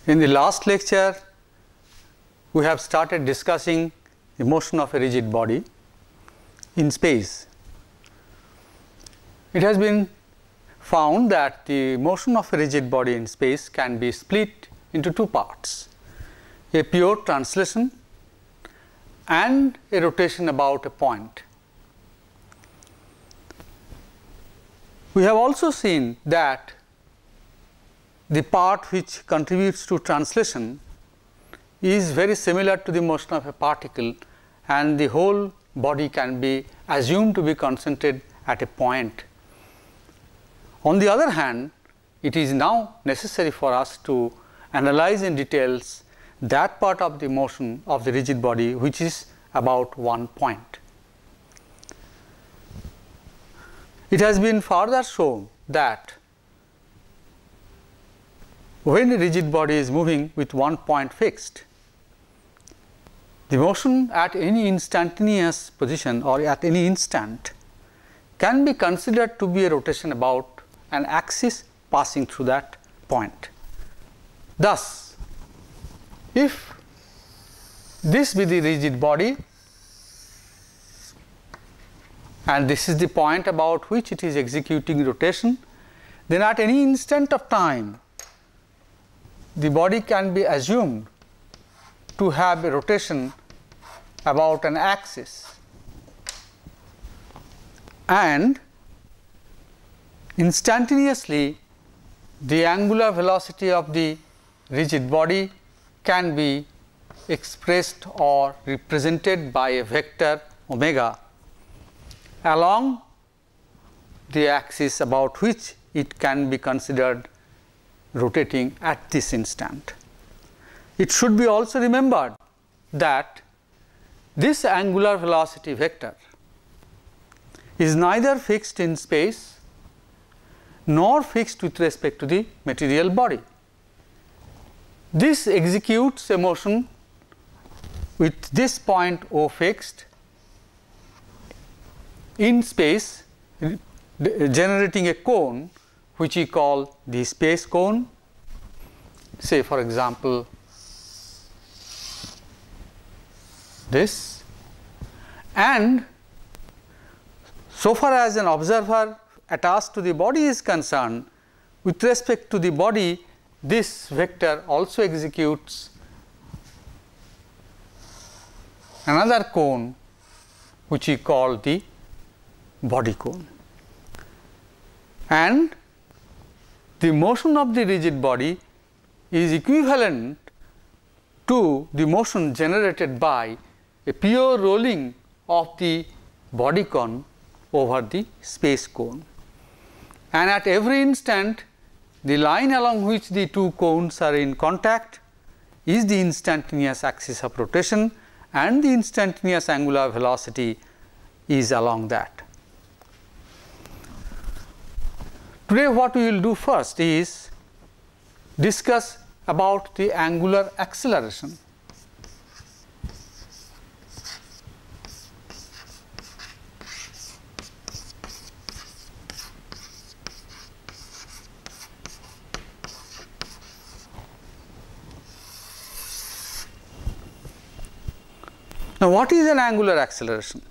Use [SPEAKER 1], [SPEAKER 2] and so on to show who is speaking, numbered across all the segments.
[SPEAKER 1] In the last lecture, we have started discussing the motion of a rigid body in space. It has been found that the motion of a rigid body in space can be split into two parts: a pure translation and a rotation about a point. We have also seen that the part which contributes to translation is very similar to the motion of a particle, and the whole body can be assumed to be concentrated at a point. On the other hand, it is now necessary for us to analyze in details that part of the motion of the rigid body which is about one point. It has been further shown that when a rigid body is moving with one point fixed, the motion at any instantaneous position or at any instant can be considered to be a rotation about an axis passing through that point. Thus, if this be the rigid body and this is the point about which it is executing rotation, then at any instant of time the body can be assumed to have a rotation about an axis, and instantaneously the angular velocity of the rigid body can be expressed or represented by a vector omega along the axis about which it can be considered rotating at this instant. It should be also remembered that this angular velocity vector is neither fixed in space nor fixed with respect to the material body. This executes a motion with this point O fixed in space, generating a cone which we call the space cone, say for example this, and so far as an observer attached to the body is concerned, with respect to the body this vector also executes another cone which we call the body cone, and the motion of the rigid body is equivalent to the motion generated by a pure rolling of the body cone over the space cone. And at every instant, the line along which the two cones are in contact is the instantaneous axis of rotation, and the instantaneous angular velocity is along that. Today what we will do first is discuss about the angular acceleration. Now, what is an angular acceleration?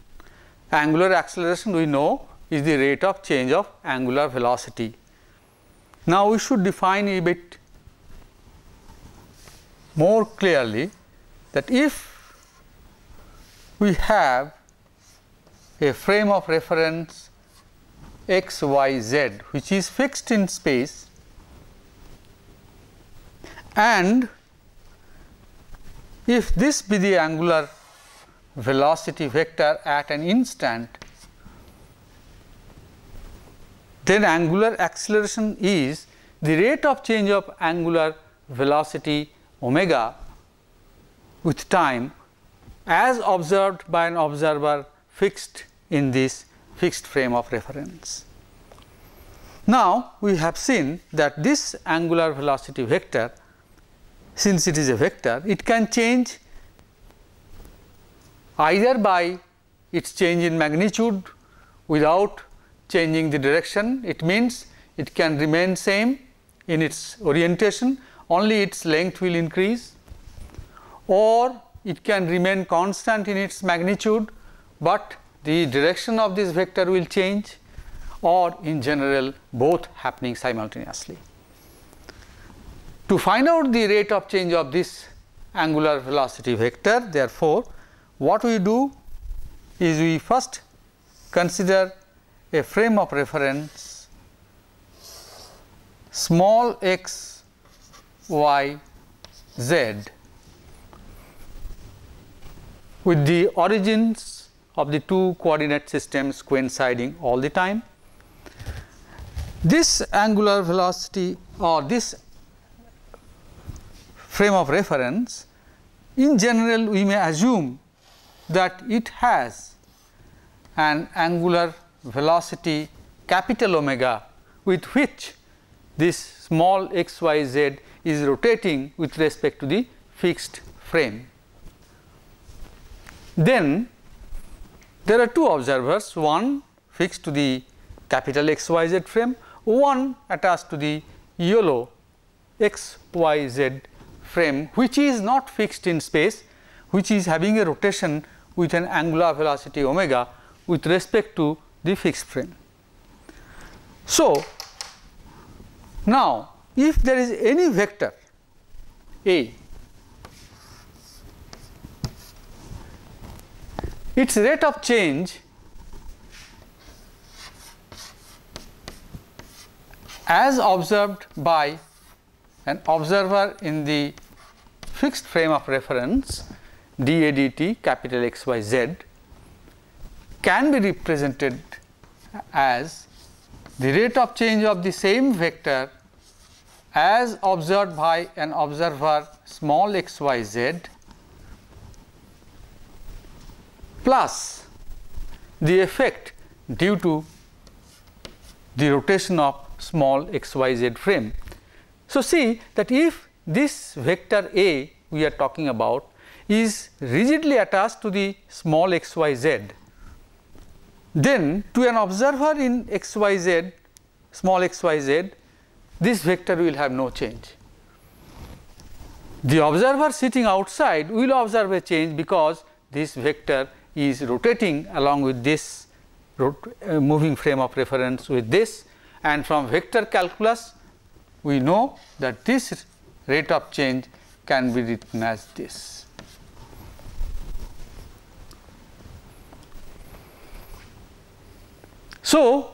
[SPEAKER 1] Angular acceleration we know is the rate of change of angular velocity. Now, we should define a bit more clearly that if we have a frame of reference x, y, z which is fixed in space, and if this be the angular velocity vector at an instant, then angular acceleration is the rate of change of angular velocity omega with time as observed by an observer fixed in this fixed frame of reference. Now, we have seen that this angular velocity vector, since it is a vector, it can change either by its change in magnitude without changing the direction. It means it can remain same in its orientation, only its length will increase, or it can remain constant in its magnitude, but the direction of this vector will change, or in general both happening simultaneously. To find out the rate of change of this angular velocity vector, therefore, what we do is we first consider a frame of reference small x, y, z with the origins of the two coordinate systems coinciding all the time. This angular velocity or this frame of reference, in general we may assume that it has an angular velocity capital omega with which this small x, y, z is rotating with respect to the fixed frame. Then there are two observers, one fixed to the capital X, Y, Z frame, one attached to the YOLO X, Y, Z frame, which is not fixed in space, which is having a rotation with an angular velocity omega with respect to the fixed frame. So, now if there is any vector A, its rate of change as observed by an observer in the fixed frame of reference dA dt capital X, Y, Z can be represented as the rate of change of the same vector as observed by an observer small x, y, z plus the effect due to the rotation of small x, y, z frame. So, see that if this vector A we are talking about is rigidly attached to the small x, y, z, then to an observer in x, y, z, small x, y, z, this vector will have no change. The observer sitting outside will observe a change because this vector is rotating along with this moving frame of reference with this, and from vector calculus we know that this rate of change can be written as this. So,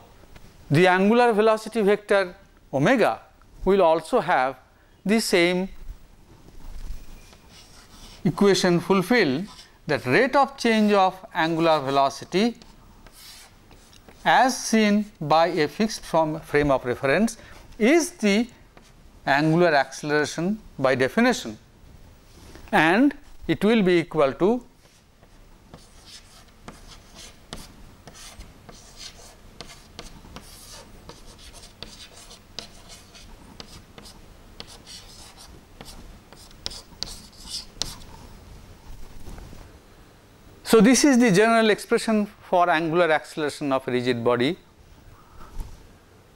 [SPEAKER 1] the angular velocity vector omega will also have the same equation fulfilled, that rate of change of angular velocity as seen by a fixed frame of reference is the angular acceleration by definition, and it will be equal to So, this is the general expression for angular acceleration of a rigid body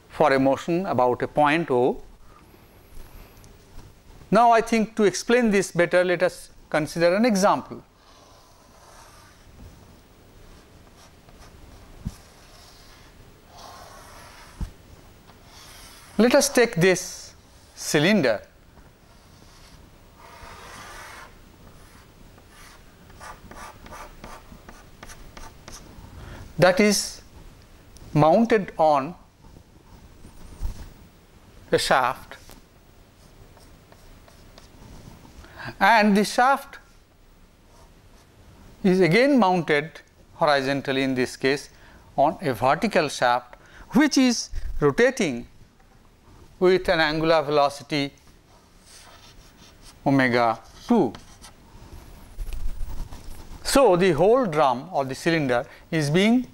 [SPEAKER 1] for a motion about a point O. Now, I think to explain this better, let us consider an example. Let us take this cylinder that is mounted on a shaft, and the shaft is again mounted horizontally, in this case on a vertical shaft, which is rotating with an angular velocity omega 2. So, the whole drum or the cylinder is being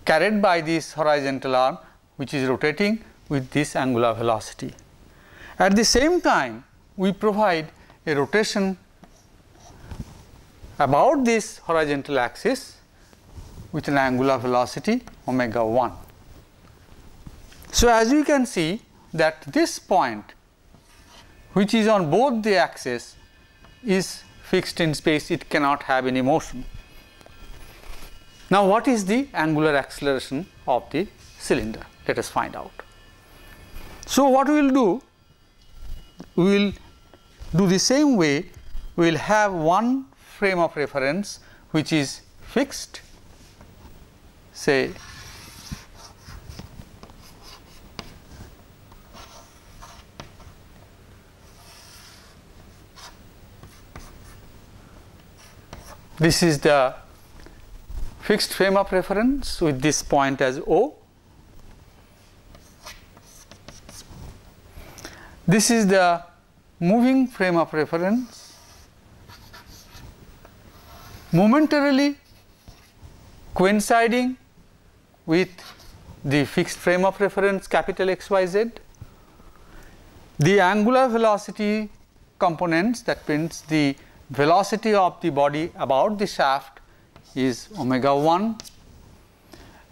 [SPEAKER 1] carried by this horizontal arm, which is rotating with this angular velocity. At the same time, we provide a rotation about this horizontal axis with an angular velocity omega 1. So, as you can see that this point which is on both the axes is fixed in space, it cannot have any motion. Now, what is the angular acceleration of the cylinder? Let us find out. So, what we will do? We will do the same way. We will have one frame of reference which is fixed, say this is the fixed frame of reference with this point as O. This is the moving frame of reference, momentarily coinciding with the fixed frame of reference capital X, Y, Z. The angular velocity components, that means the velocity of the body about the shaft, is omega 1,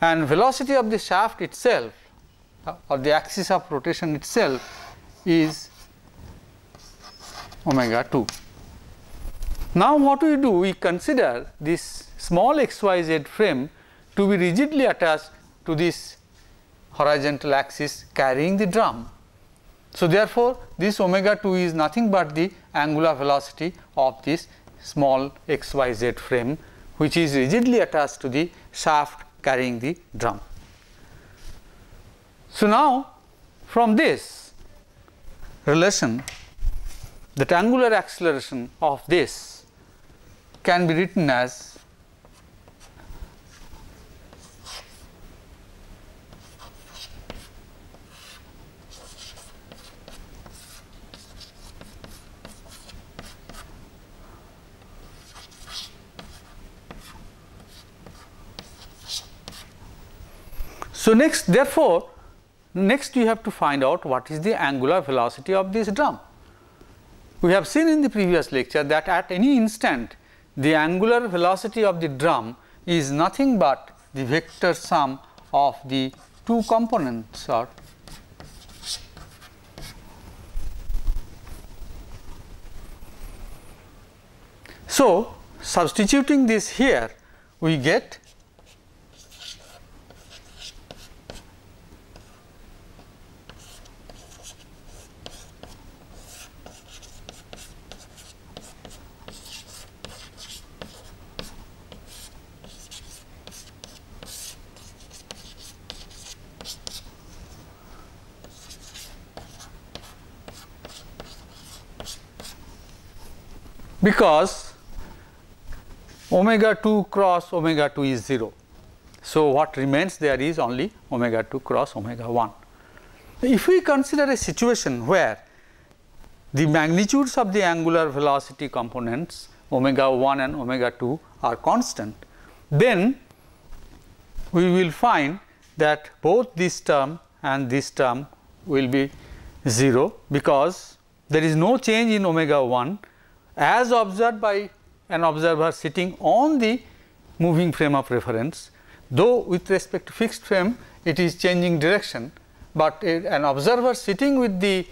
[SPEAKER 1] and velocity of the shaft itself or the axis of rotation itself is omega 2. Now, what we do? We consider this small xyz frame to be rigidly attached to this horizontal axis carrying the drum. So, therefore, this omega 2 is nothing but the angular velocity of this small xyz frame, which is rigidly attached to the shaft carrying the drum. So, now from this relation, that angular acceleration of this can be written as so next, therefore, next you have to find out what is the angular velocity of this drum. We have seen in the previous lecture that at any instant the angular velocity of the drum is nothing but the vector sum of the two components. Or so, substituting this here, we get because omega 2 cross omega 2 is 0. So, what remains there is only omega 2 cross omega 1. If we consider a situation where the magnitudes of the angular velocity components omega 1 and omega 2 are constant, then we will find that both this term and this term will be 0, because there is no change in omega 1 as observed by an observer sitting on the moving frame of reference, though with respect to fixed frame it is changing direction, but an observer sitting with the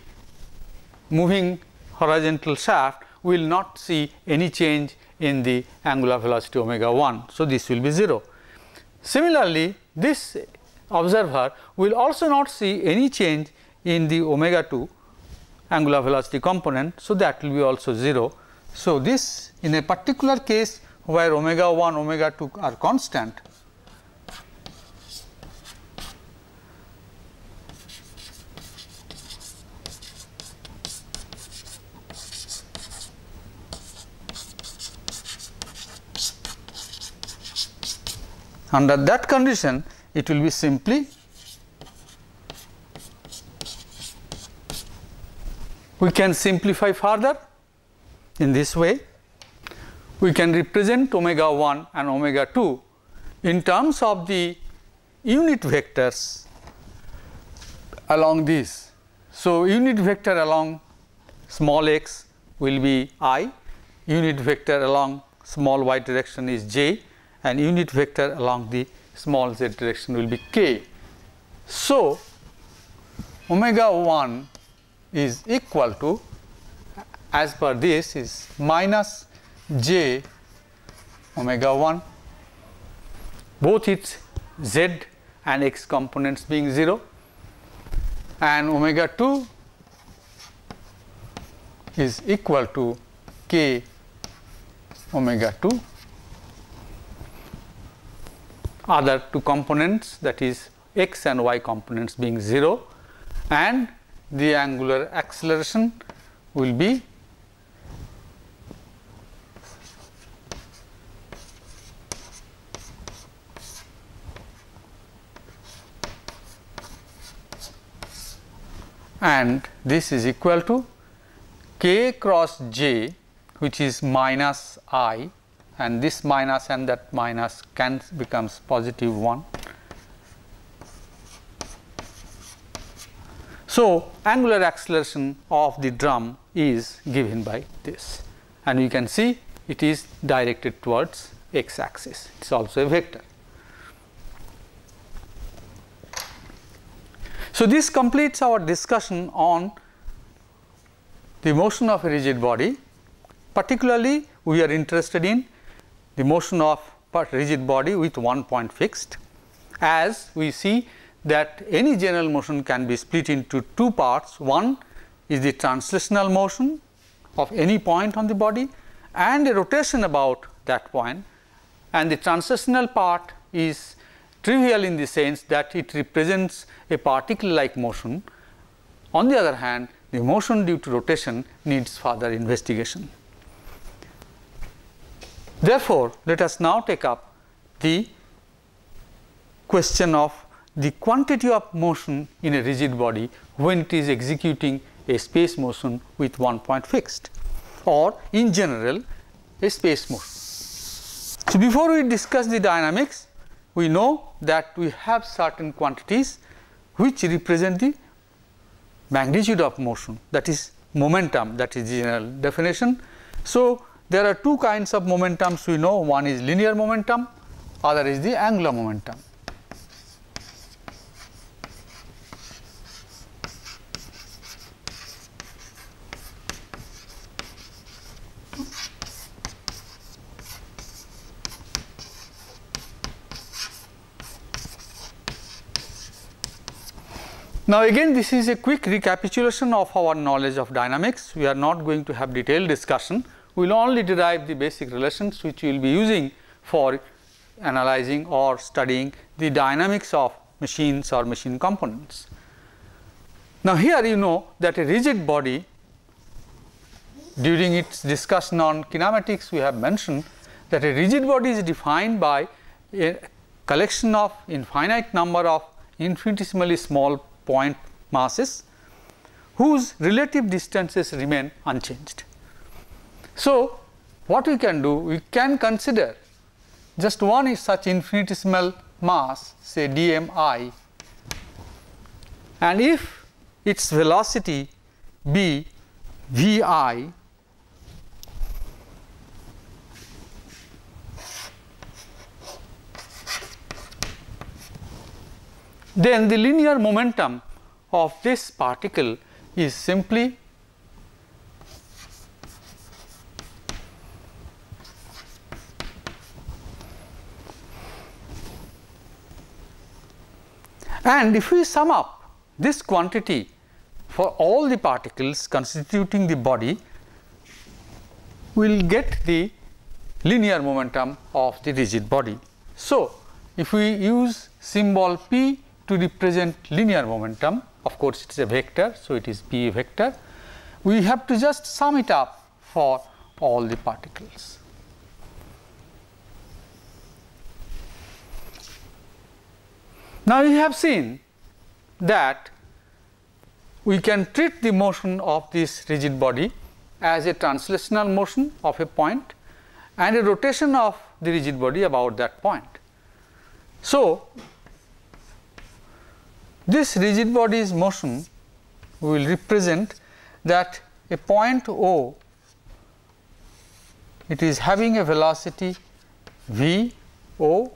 [SPEAKER 1] moving horizontal shaft will not see any change in the angular velocity omega 1. So, this will be 0. Similarly, this observer will also not see any change in the omega 2 angular velocity component. So, that will be also 0. So, this in a particular case where omega 1, omega 2 are constant, under that condition it will be simply, we can simplify further in this way. We can represent omega 1 and omega 2 in terms of the unit vectors along this. So, unit vector along small x will be I, unit vector along small y direction is j, and unit vector along the small z direction will be k. So, omega 1 is equal to as per this is minus j omega 1, both its z and x components being 0, and omega 2 is equal to k omega 2, other two components, that is x and y components being 0, and the angular acceleration will be and this is equal to k cross j, which is minus I, and this minus and that minus can becomes positive 1. So, angular acceleration of the drum is given by this, and you can see it is directed towards x axis, it is also a vector. So, this completes our discussion on the motion of a rigid body. Particularly, we are interested in the motion of a rigid body with one point fixed, as we see that any general motion can be split into two parts. One is the translational motion of any point on the body and a rotation about that point, and the translational part is trivial in the sense that it represents a particle like motion. On the other hand, the motion due to rotation needs further investigation. Therefore, let us now take up the question of the quantity of motion in a rigid body when it is executing a space motion with one point fixed, or in general a space motion. So, before we discuss the dynamics, we know that we have certain quantities which represent the magnitude of motion, that is momentum, that is the general definition. So, there are two kinds of momentums we know, one is linear momentum, other is the angular momentum. Now, again this is a quick recapitulation of our knowledge of dynamics. We are not going to have detailed discussion. We will only derive the basic relations which we will be using for analyzing or studying the dynamics of machines or machine components. Now, here you know that a rigid body, during its discussion on kinematics we have mentioned that a rigid body is defined by a collection of infinite number of infinitesimally small point masses whose relative distances remain unchanged. So, what we can do? We can consider just one is such infinitesimal mass, say dmi, and if its velocity be vi, then the linear momentum of this particle is simply and if we sum up this quantity for all the particles constituting the body, we will get the linear momentum of the rigid body. So, if we use symbol p to represent linear momentum, of course, it is a vector. So, it is p vector. We have to just sum it up for all the particles. Now, we have seen that we can treat the motion of this rigid body as a translational motion of a point and a rotation of the rigid body about that point. So, this rigid body's motion will represent that a point O, it is having a velocity v O,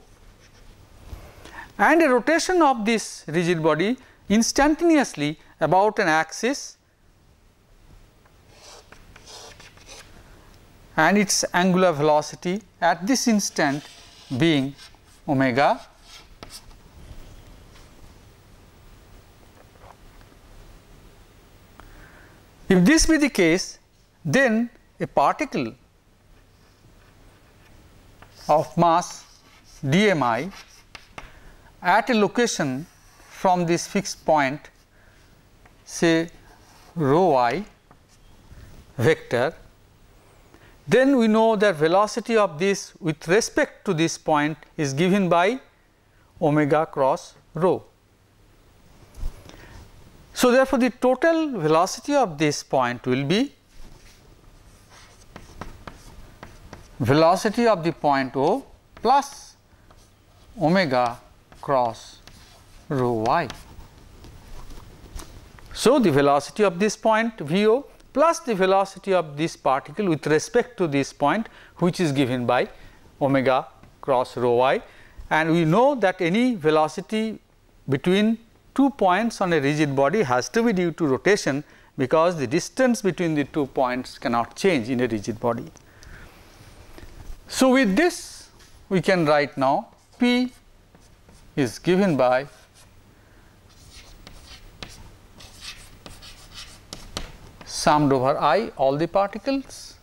[SPEAKER 1] and a rotation of this rigid body instantaneously about an axis and its angular velocity at this instant being omega. If this be the case, then a particle of mass dmi at a location from this fixed point, say rho I vector, then we know that velocity of this with respect to this point is given by omega cross rho. So, therefore, the total velocity of this point will be velocity of the point O plus omega cross rho I. So, the velocity of this point V O plus the velocity of this particle with respect to this point, which is given by omega cross rho I, and we know that any velocity between 2 points on a rigid body has to be due to rotation, because the distance between the 2 points cannot change in a rigid body. So, with this we can write now P is given by summed over I all the particles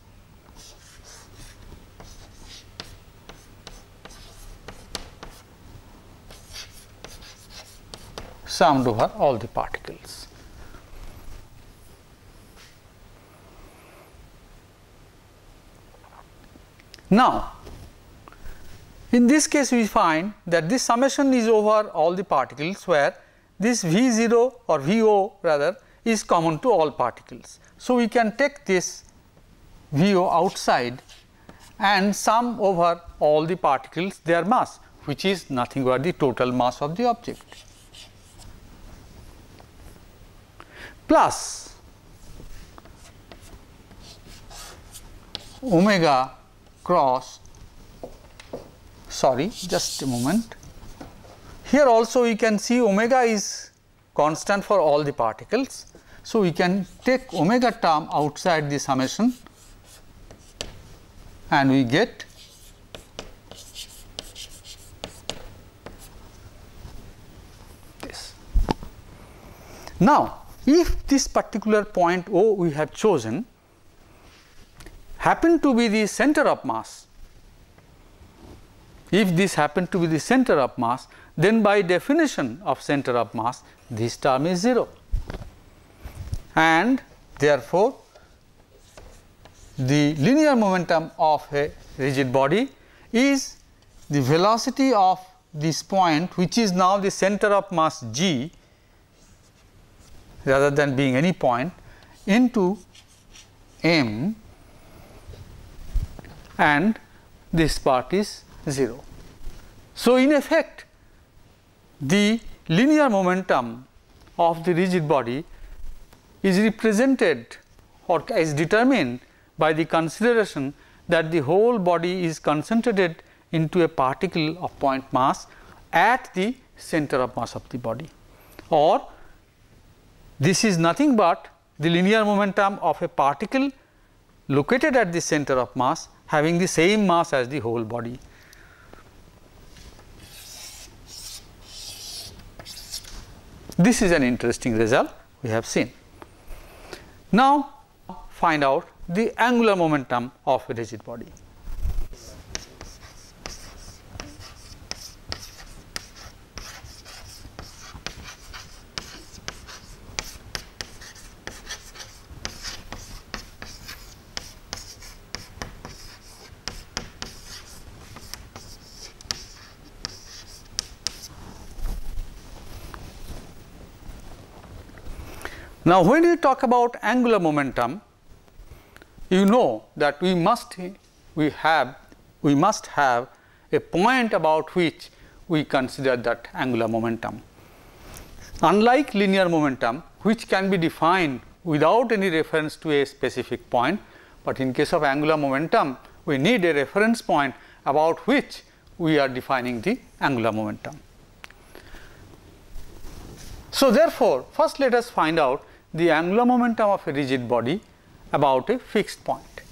[SPEAKER 1] summed over all the particles. Now, in this case we find that this summation is over all the particles, where this V 0 or V O rather is common to all particles. So, we can take this V O outside and sum over all the particles their mass, which is nothing but the total mass of the object, plus omega cross, sorry, just a moment. Here also we can see omega is constant for all the particles. So, we can take omega term outside the summation and we get this. Now, if this particular point O we have chosen happen to be the center of mass, if this happen to be the center of mass, then by definition of center of mass this term is 0, and therefore, the linear momentum of a rigid body is the velocity of this point, which is now the center of mass g rather than being any point, into m, and this part is 0. So, in effect the linear momentum of the rigid body is represented or is determined by the consideration that the whole body is concentrated into a particle of point mass at the center of mass of the body, or this is nothing but the linear momentum of a particle located at the center of mass having the same mass as the whole body. This is an interesting result we have seen. Now, find out the angular momentum of a rigid body. Now, when we talk about angular momentum, you know that we must have a point about which we consider that angular momentum. Unlike linear momentum, which can be defined without any reference to a specific point, but in case of angular momentum, we need a reference point about which we are defining the angular momentum. So, therefore, first let us find out the angular momentum of a rigid body about a fixed point.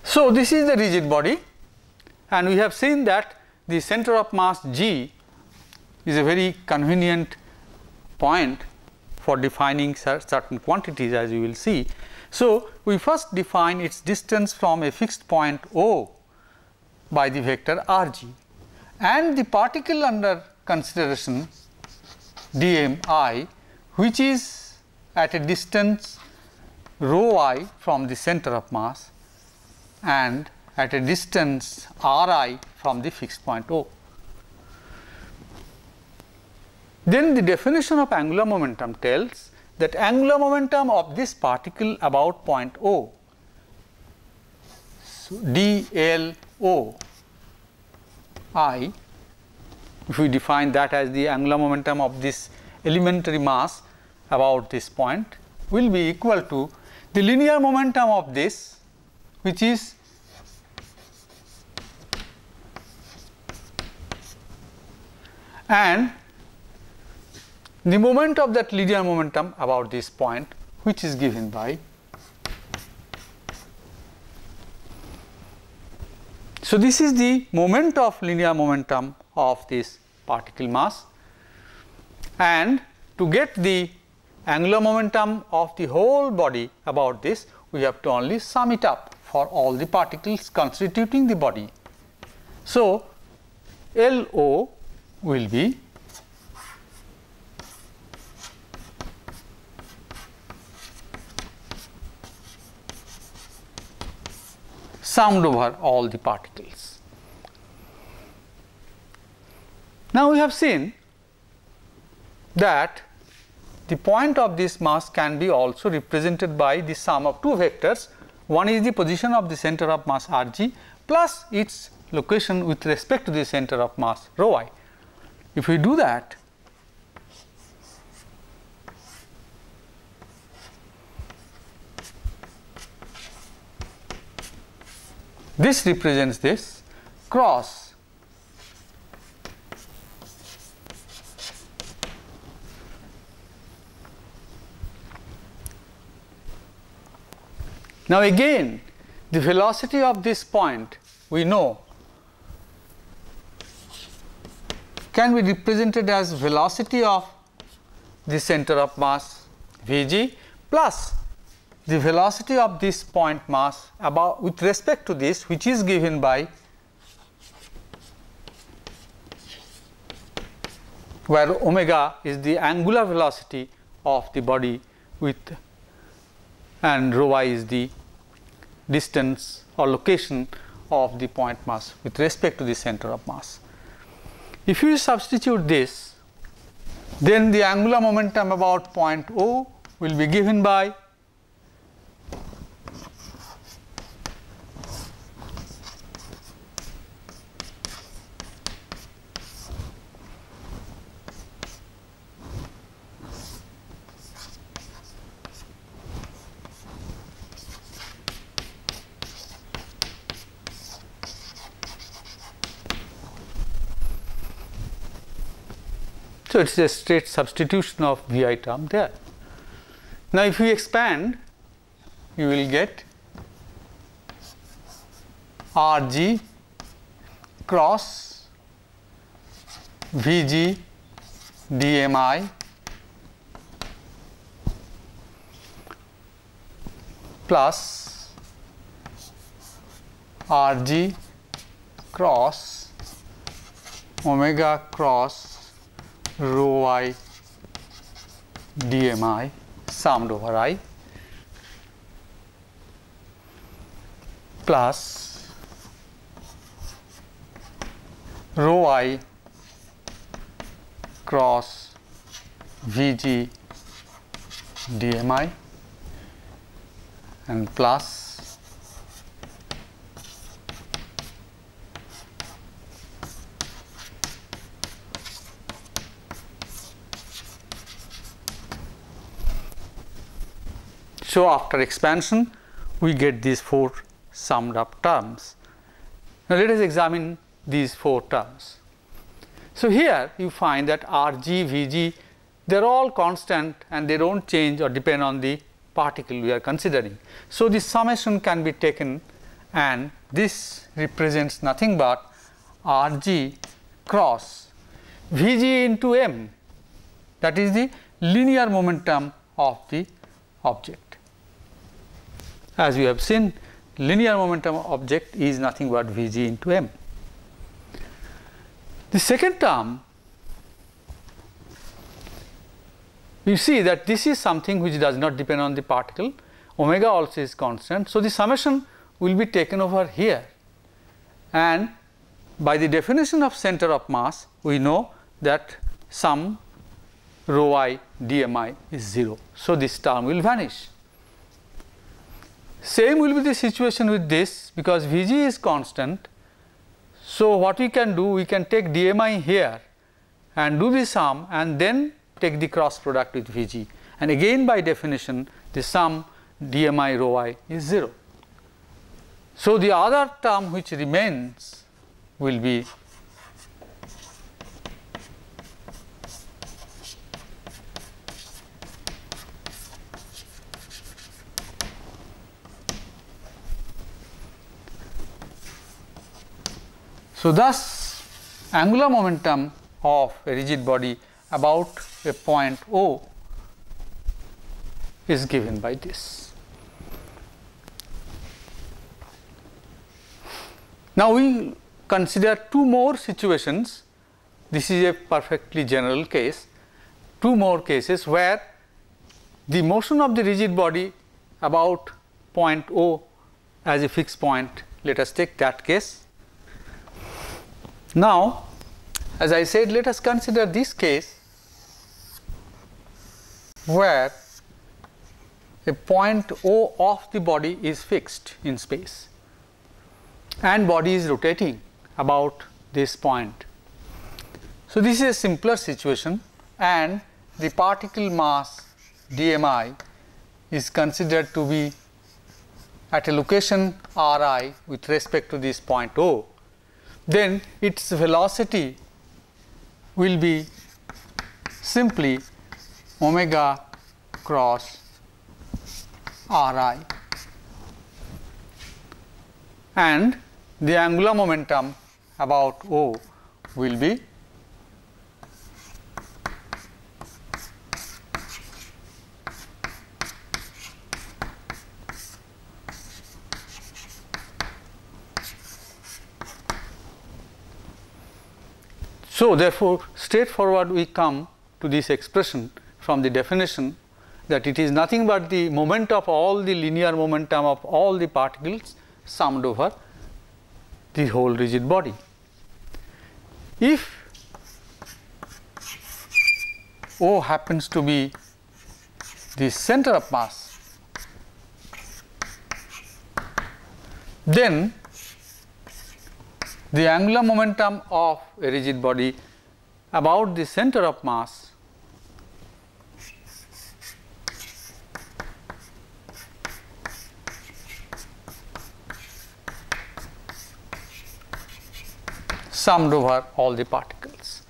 [SPEAKER 1] So, this is the rigid body, and we have seen that the center of mass G is a very convenient point for defining certain quantities, as you will see. So, we first define its distance from a fixed point O by the vector rg, and the particle under consideration dmi, which is at a distance rho I from the center of mass and at a distance ri from the fixed point O. Then the definition of angular momentum tells that angular momentum of this particle about point O, so dLO I, if we define that as the angular momentum of this elementary mass about this point, will be equal to the linear momentum of this, which is and the moment of that linear momentum about this point, which is given by. So, this is the moment of linear momentum of this particle mass, and to get the angular momentum of the whole body about this, we have to only sum it up for all the particles constituting the body. So, LO will be summed over all the particles. Now, we have seen that the point of this mass can be also represented by the sum of two vectors. One is the position of the center of mass rg plus its location with respect to the center of mass rho I. If we do that, this represents this cross now again the velocity of this point we know can be represented as velocity of the center of mass Vg plus the velocity of this point mass about with respect to this, which is given by where omega is the angular velocity of the body with and rho I is the distance or location of the point mass with respect to the center of mass. If you substitute this, then the angular momentum about point O will be given by so, it is a straight substitution of Vi term there. Now, if we expand, you will get Rg cross Vg dmi plus Rg cross omega cross rho I dmi summed over I plus rho I cross Vg dmi and plus so after expansion we get these four summed up terms. Now, let us examine these four terms. So, here you find that Rg, Vg, they are all constant and they do not change or depend on the particle we are considering. So, the summation can be taken and this represents nothing but Rg cross Vg into m, that is the linear momentum of the object. As we have seen, linear momentum of object is nothing but Vg into m. The second term, you see that this is something which does not depend on the particle, omega also is constant. So, the summation will be taken over here, and by the definition of center of mass we know that sum rho I dmi is 0. So, this term will vanish. Same will be the situation with this, because Vg is constant. So, what we can do, we can take dmi here and do the sum and then take the cross product with Vg, and again by definition the sum dmi rho I is 0. So, the other term which remains will be so. Thus, angular momentum of a rigid body about a point O is given by this. Now, we consider two more situations. This is a perfectly general case. Two more cases where the motion of the rigid body about point O as a fixed point, let us take that case. Now, as I said, let us consider this case where a point O of the body is fixed in space and body is rotating about this point. So, this is a simpler situation, and the particle mass dmi is considered to be at a location Ri with respect to this point O. Then its velocity will be simply omega cross Ri, and the angular momentum about O will be so. Therefore, straightforward we come to this expression from the definition that it is nothing but the moment of all the linear momentum of all the particles summed over the whole rigid body. If O happens to be the center of mass, then the angular momentum of a rigid body about the center of mass summed over all the particles.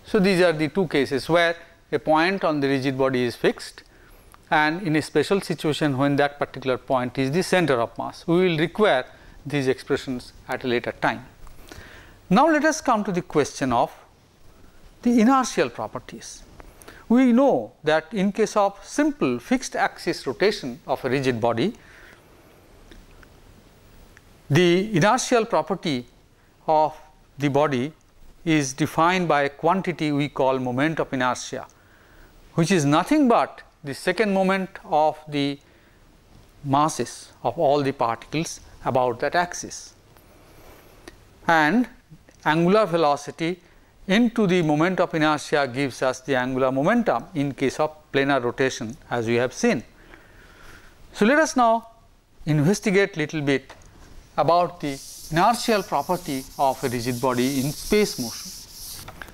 [SPEAKER 1] So, these are the two cases where a point on the rigid body is fixed, and in a special situation when that particular point is the center of mass. We will require these expressions at a later time. Now, let us come to the question of the inertial properties. We know that in case of simple fixed axis rotation of a rigid body, the inertial property of the body is defined by a quantity we call moment of inertia, which is nothing but the second moment of the masses of all the particles about that axis, and angular velocity into the moment of inertia gives us the angular momentum in case of planar rotation, as we have seen. So, let us now investigate little bit about the inertial property of a rigid body in space motion.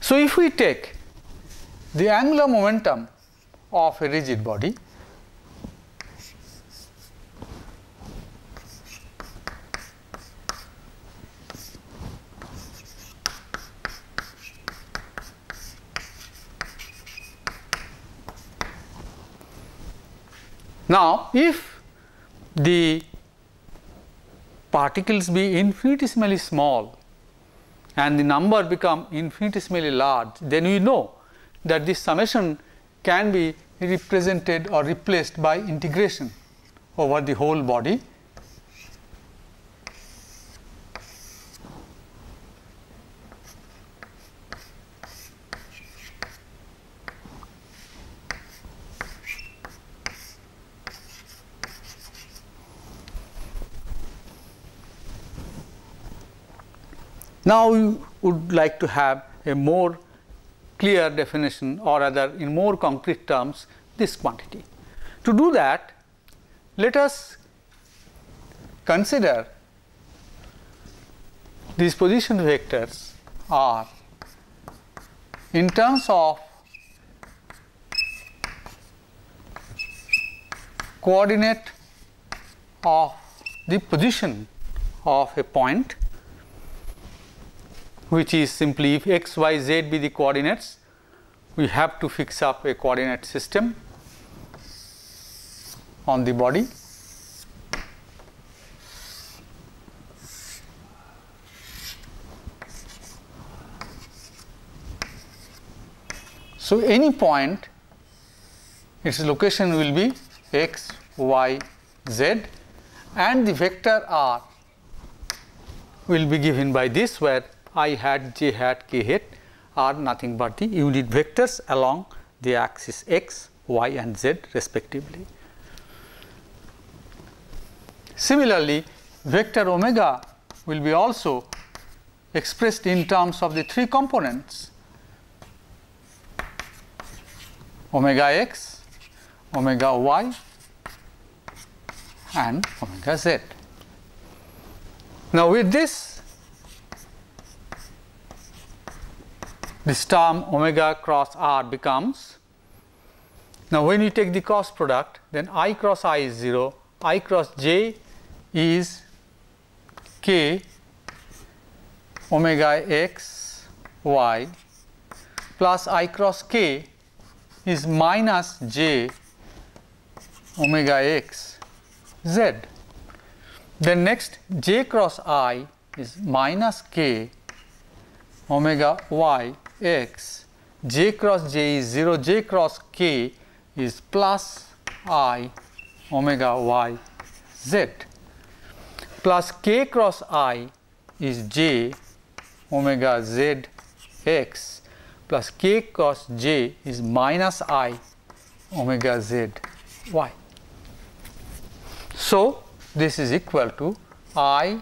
[SPEAKER 1] So, if we take the angular momentum of a rigid body, now if the particles be infinitesimally small and the number become infinitesimally large, then we know that this summation can be represented or replaced by integration over the whole body. Now, we would like to have a more clear definition, or rather in more concrete terms, this quantity. To do that, let us consider these position vectors are in terms of coordinate of the position of a point, which is simply if x, y, z be the coordinates, we have to fix up a coordinate system on the body. So, any point, its location will be x, y, z, and the vector r will be given by this, where I hat, j hat, k hat are nothing but the unit vectors along the axis x, y, and z respectively. Similarly, vector omega will be also expressed in terms of the three components omega x, omega y, and omega z. Now, with this term omega cross r becomes, now when you take the cross product, then I cross I is 0, I cross j is k omega x y plus I cross k is minus j omega x z. Then next j cross I is minus k omega y x, j cross j is 0, j cross k is plus I omega y z, plus k cross I is j omega z x, plus k cross j is minus I omega z y. So, this is equal to I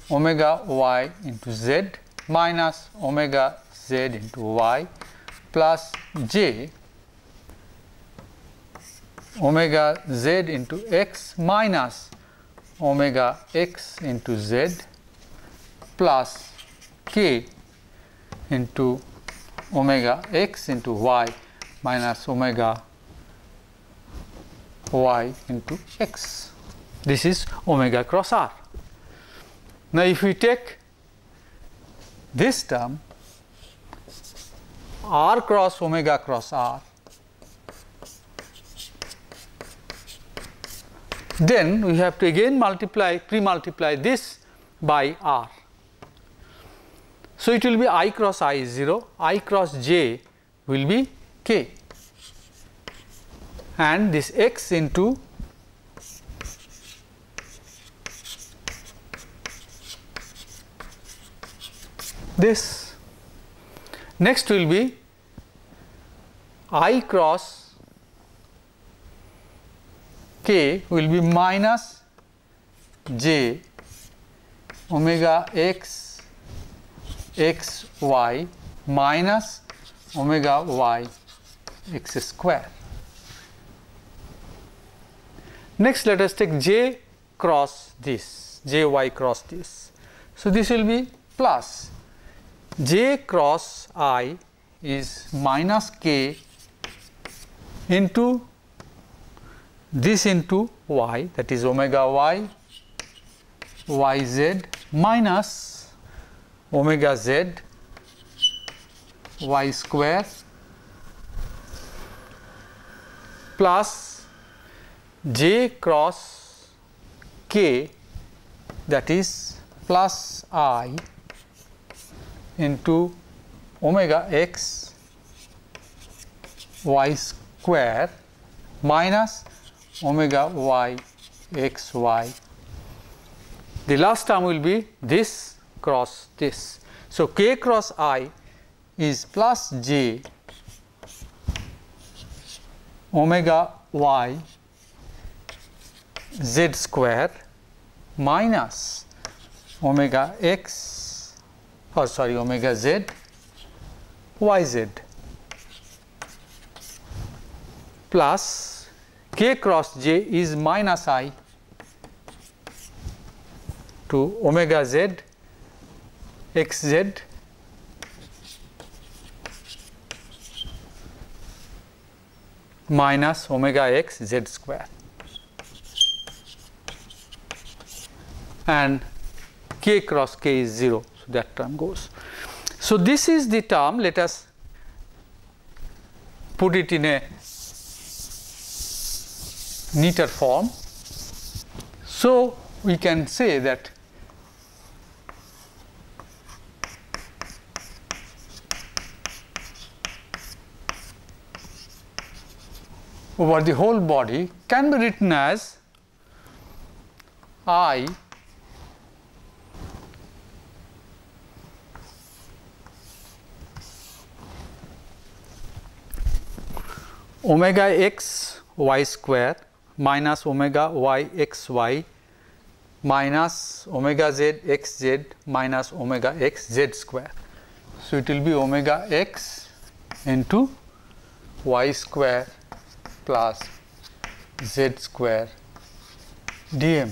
[SPEAKER 1] omega y into z minus omega z into y plus j omega z into x minus omega x into z plus k into omega x into y minus omega y into x. This is omega cross r. Now, if we take this term r cross omega cross r, then we have to again pre-multiply this by r. So, it will be I cross I is 0, I cross j will be k, and this x into this. Next will be I cross k will be minus j omega x x y minus omega y x square. Next, let us take j cross this, j y cross this. So, this will be plus j cross I is minus k into this into y, that is omega y y z minus omega z y square plus j cross k that is plus I into omega x y square minus omega y x y. The last term will be this cross this. So, k cross I is plus j omega y z square minus omega x omega z y z plus k cross j is minus I to omega z x z minus omega x z square, and k cross k is 0. So, that term goes. So, this is the term. Let us put it in a neater form. So, we can say that over the whole body can be written as I omega x y square minus omega y x y minus omega z x z minus omega x z square. So, it will be omega x into y square plus z square dm.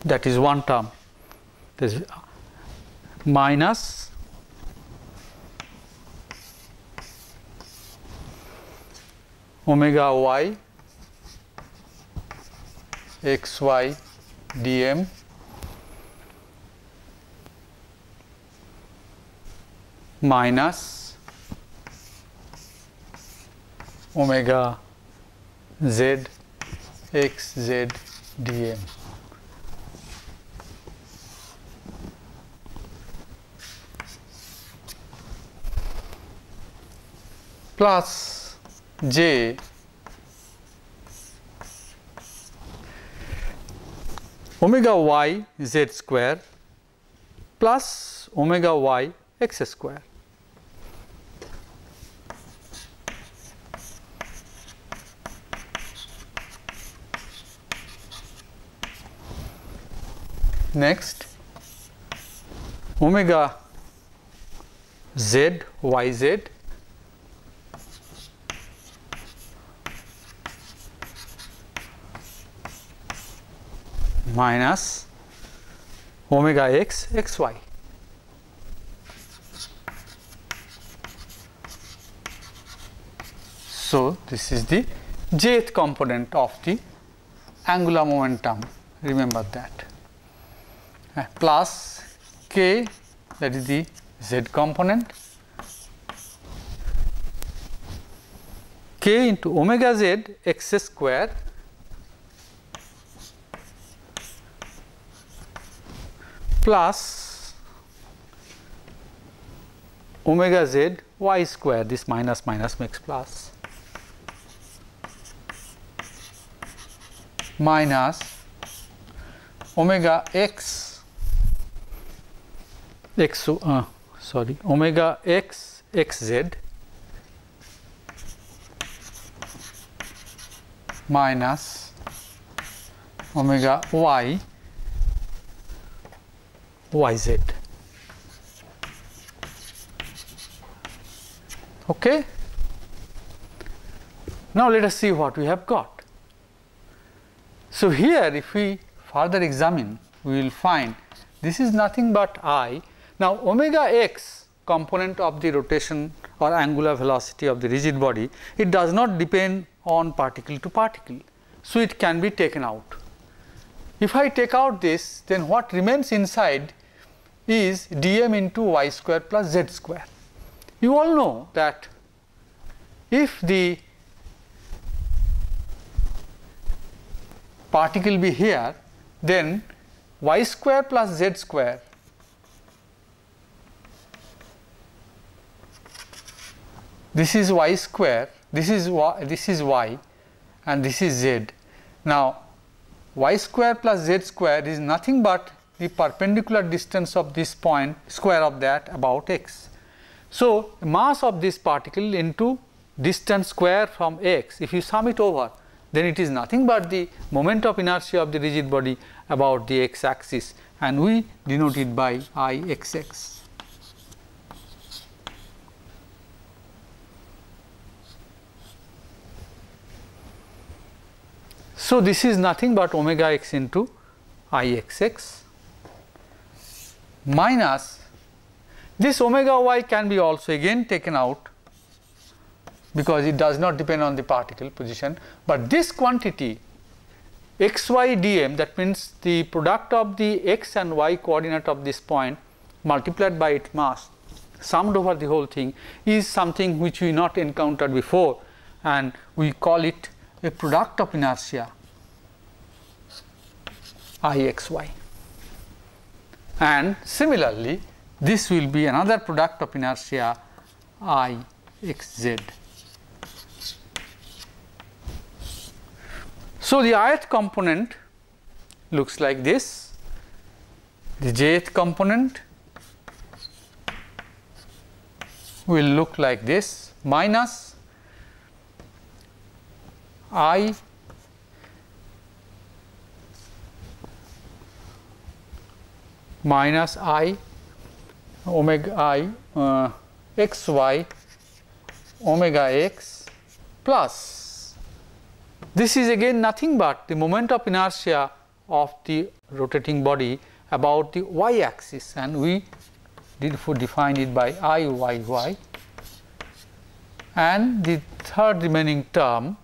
[SPEAKER 1] That is one term. This is minus omega y x y dm minus omega z x z dm. Plus j omega y z square plus omega y x square. Next, omega z y z minus omega x x y. So, this is the jth component of the angular momentum, remember that, plus k, that is the z component, k into omega z x square plus omega z y square, this minus minus makes plus, minus omega x omega x x z minus omega y y z. Okay. Now, let us see what we have got. So, here if we further examine, we will find this is nothing but I. Now, omega x component of the rotation or angular velocity of the rigid body, it does not depend on particle to particle. So, it can be taken out. If I take out this, then what remains inside is dm into y square plus z square. You all know that if the particle be here, then y square plus z square this is y square, this is y and this is z. Now y square plus z square is nothing but the perpendicular distance of this point, square of that, about x. So mass of this particle into distance square from x, if you sum it over, then it is nothing but the moment of inertia of the rigid body about the x axis, and we denote it by Ixx. So this is nothing but omega x into Ixx minus this omega y can be also again taken out, because it does not depend on the particle position, but this quantity xy dm, that means the product of the x and y coordinate of this point multiplied by its mass summed over the whole thing, is something which we not encountered before, and we call it a product of inertia Ixy. And similarly, this will be another product of inertia Ixz. So the ith component looks like this, the jth component will look like this, minus I minus I omega I xy omega x plus, this is again nothing but the moment of inertia of the rotating body about the y axis, and we define it by Iyy, and the third remaining term,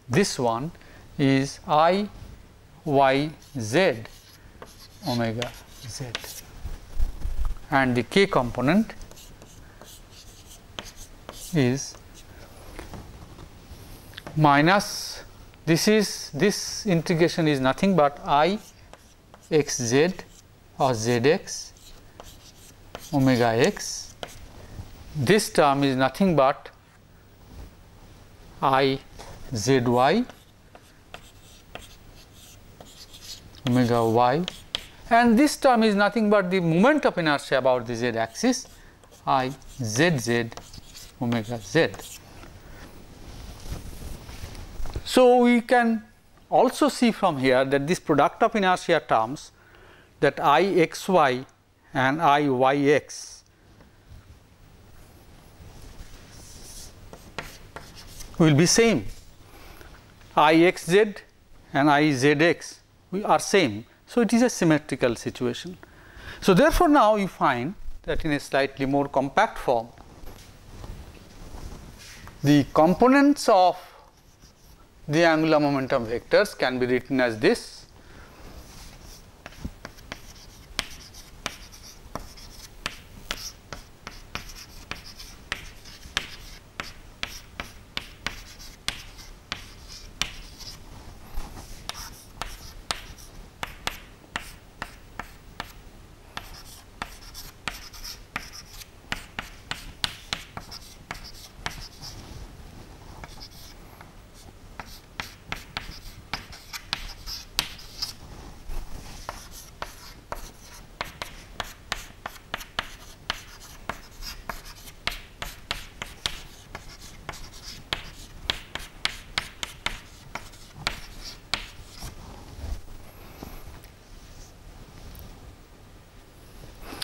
[SPEAKER 1] this one, is Iyz omega z, and the k component is minus, this integration is nothing but Ixz or zx omega x, this term is nothing but Izy omega y, and this term is nothing but the moment of inertia about the z axis Izz omega z. So we can also see from here that this product of inertia terms, that Ixy and Iyx will be same, Ixz and Izx we are same. So it is a symmetrical situation. So therefore now you find that in a slightly more compact form, the components of the angular momentum vectors can be written as this.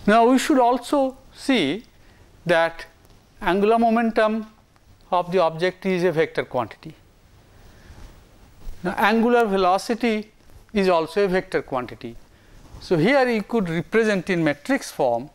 [SPEAKER 1] Now we should also see that angular momentum of the object is a vector quantity. Now angular velocity is also a vector quantity. So here you could represent in matrix form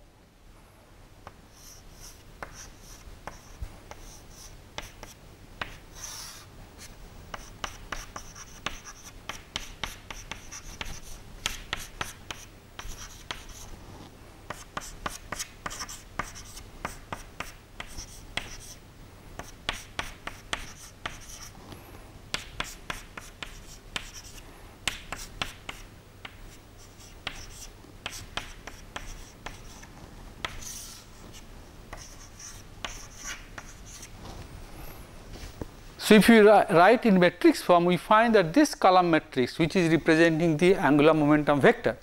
[SPEAKER 1] So, if you write in matrix form, we find that this column matrix, which is representing the angular momentum vector,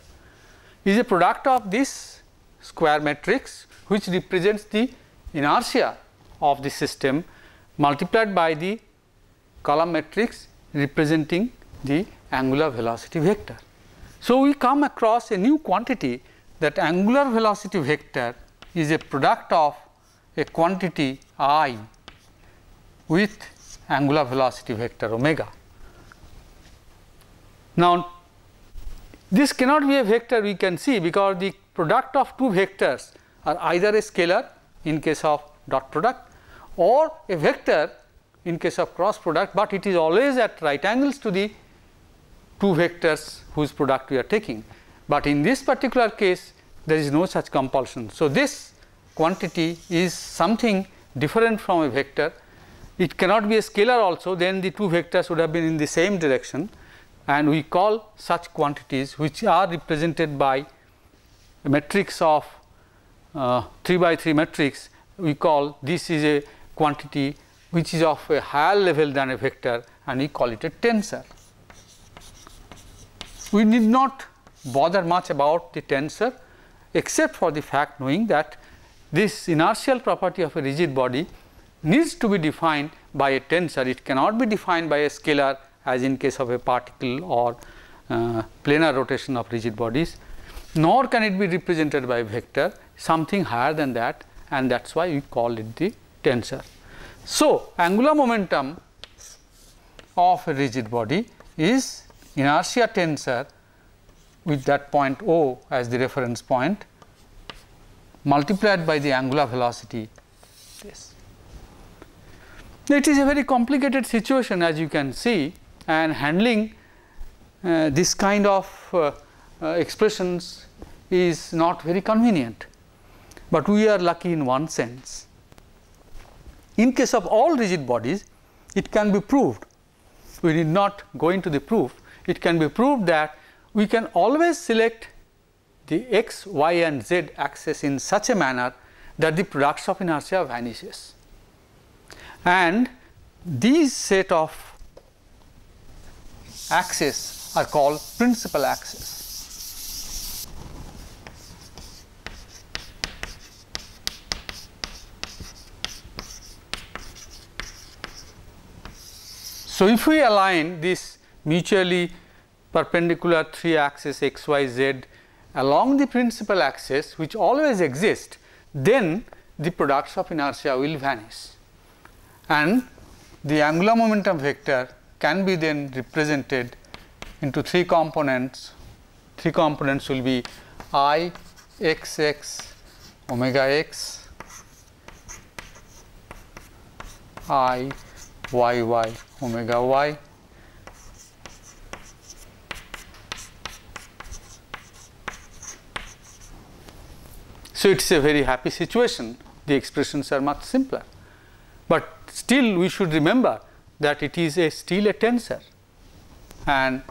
[SPEAKER 1] is a product of this square matrix, which represents the inertia of the system multiplied by the column matrix representing the angular velocity vector. So, we come across a new quantity, that angular velocity vector is a product of a quantity I with angular velocity vector omega. Now, this cannot be a vector, we can see, because the product of two vectors are either a scalar in case of dot product or a vector in case of cross product, but it is always at right angles to the two vectors whose product we are taking. But in this particular case, there is no such compulsion. So, this quantity is something different from a vector. It cannot be a scalar also, then the two vectors would have been in the same direction, and we call such quantities, which are represented by a matrix of 3 by 3 matrix, we call this is a quantity which is of a higher level than a vector, and we call it a tensor. We need not bother much about the tensor, except for the fact knowing that this inertial property of a rigid body needs to be defined by a tensor. It cannot be defined by a scalar, as in case of a particle or planar rotation of rigid bodies, nor can it be represented by a vector, something higher than that, and that is why we call it the tensor. So, angular momentum of a rigid body is inertia tensor with that point O as the reference point multiplied by the angular velocity this. It is a very complicated situation, as you can see, and handling this kind of expressions is not very convenient, but we are lucky in one sense. In case of all rigid bodies, it can be proved, we need not go into the proof, it can be proved that we can always select the x, y and z axis in such a manner that the products of inertia vanishes, and these set of axes are called principal axes. So, if we align this mutually perpendicular 3 axis x, y, z along the principal axis, which always exist, then the products of inertia will vanish, and the angular momentum vector can be then represented into 3 components. 3 components will be I x x omega x, I y y omega y, so it is a very happy situation. The expressions are much simpler, but still we should remember that it is still a tensor, and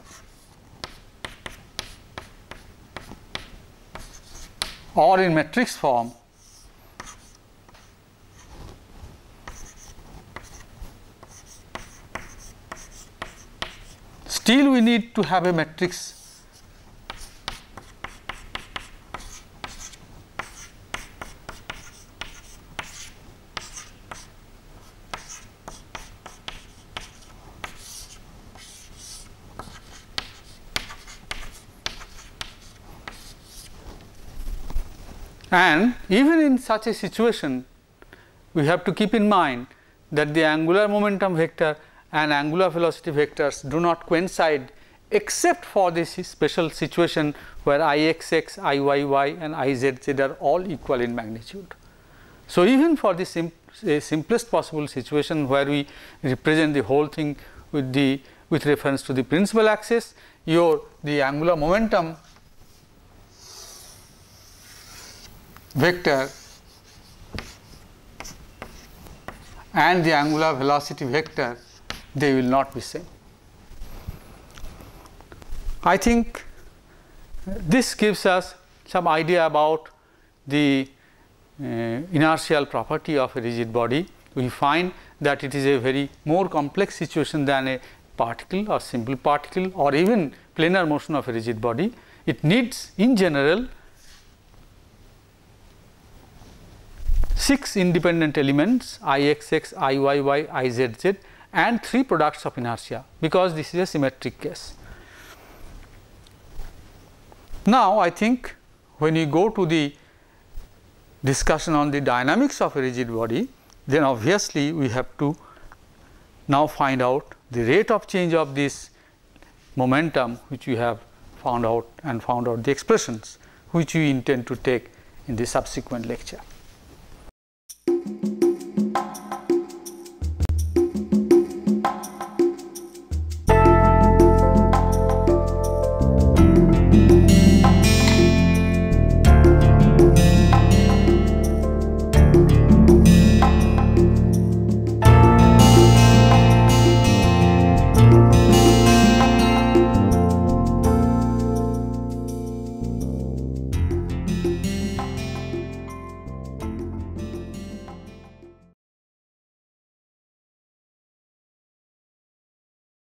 [SPEAKER 1] or in matrix form, still we need to have a matrix and even in such a situation we have to keep in mind that the angular momentum vector and angular velocity vectors do not coincide, except for this special situation where I x x, I y y and I z z are all equal in magnitude. So, even for the simplest possible situation where we represent the whole thing with reference to the principal axis, the angular momentum vector and the angular velocity vector, they will not be same. I think this gives us some idea about the inertial property of a rigid body we find that it is a very more complex situation than a particle or simple particle or even planar motion of a rigid body. It needs in general 6 independent elements Ixx, Iyy, Izz and 3 products of inertia, because this is a symmetric case. Now, I think when you go to the discussion on the dynamics of a rigid body, then obviously we have to now find out the rate of change of this momentum, which we have found out, and found out the expressions which we intend to take in the subsequent lecture.